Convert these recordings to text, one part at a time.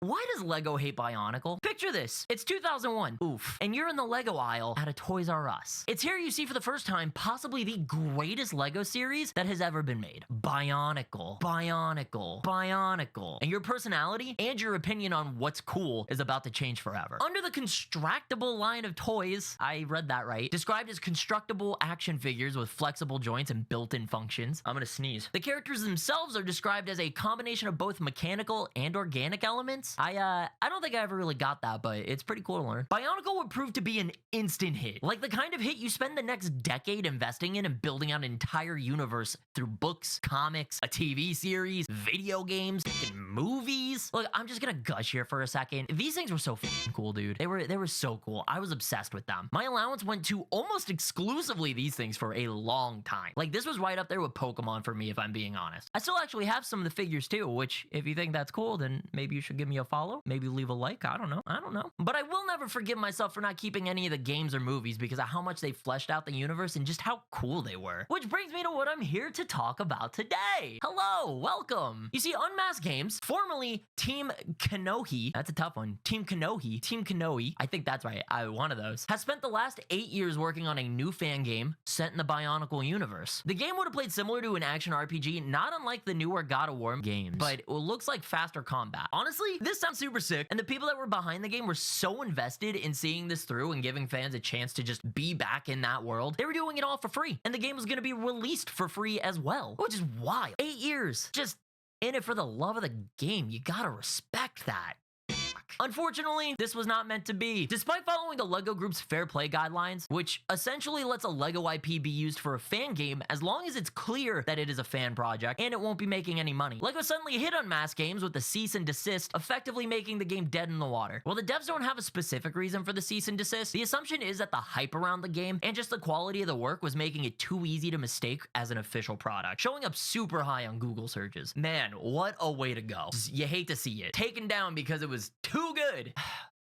Why does LEGO hate Bionicle? Picture this. It's 2001. Oof. And you're in the LEGO aisle at a Toys R Us. It's here you see for the first time possibly the greatest LEGO series that has ever been made. Bionicle. Bionicle. Bionicle. And your personality and your opinion on what's cool is about to change forever. Under the constructible line of toys, I read that right, described as constructible action figures with flexible joints and built-in functions. I'm gonna sneeze. The characters themselves are described as a combination of both mechanical and organic elements. I don't think I ever really got that, but it's pretty cool to learn. Bionicle would prove to be an instant hit. Like the kind of hit you spend the next decade investing in and building out an entire universe through books, comics, a TV series, video games, and movies. Look, I'm just gonna gush here for a second. These things were so f***ing cool, dude. They were so cool. I was obsessed with them. My allowance went to almost exclusively these things for a long time. Like this was right up there with Pokemon for me, if I'm being honest. I still actually have some of the figures too, which if you think that's cool, then maybe you should give me a follow. Maybe leave a like. I don't know. But I will never forgive myself for not keeping any of the games or movies because of how much they fleshed out the universe and just how cool they were. Which brings me to what I'm here to talk about today. Hello, welcome. You see, Unmasked Games, formerly Team Kanohi, that's a tough one. Team Kanohi, I think that's right. One of those, has spent the last 8 years working on a new fan game set in the Bionicle universe. The game would have played similar to an action RPG, not unlike the newer God of War games, but it looks like faster combat. Honestly, this sounds super sick, and the people that were behind the game were so invested in seeing this through and giving fans a chance to just be back in that world. They were doing it all for free, and the game was going to be released for free as well, which is wild. 8 years, just in it for the love of the game. You gotta respect that. Unfortunately, this was not meant to be. Despite following the LEGO Group's fair play guidelines, which essentially lets a LEGO IP be used for a fan game as long as it's clear that it is a fan project and it won't be making any money, LEGO suddenly hit Unmasked Games with the cease and desist, effectively making the game dead in the water. While the devs don't have a specific reason for the cease and desist, the assumption is that the hype around the game and just the quality of the work was making it too easy to mistake as an official product, showing up super high on Google searches. Man, what a way to go. You hate to see it. Taken down because it was too good.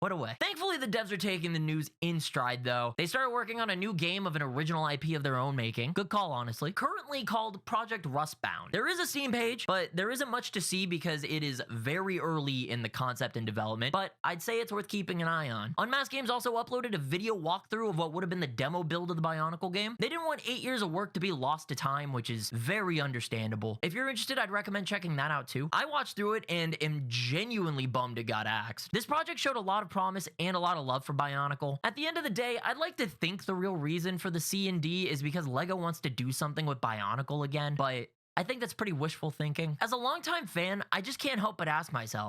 What a way. Thankfully, the devs are taking the news in stride, though. They started working on a new game of an original IP of their own making. Good call, honestly. Currently called Project Rustbound. There is a Steam page, but there isn't much to see because it is very early in the concept and development, but I'd say it's worth keeping an eye on. Unmasked Games also uploaded a video walkthrough of what would have been the demo build of the Bionicle game. They didn't want 8 years of work to be lost to time, which is very understandable. If you're interested, I'd recommend checking that out too. I watched through it and am genuinely bummed it got axed. This project showed a lot of promise and a lot of love for Bionicle. At the end of the day, I'd like to think the real reason for the C&D is because LEGO wants to do something with Bionicle again, but I think that's pretty wishful thinking. As a longtime fan, I just can't help but ask myself,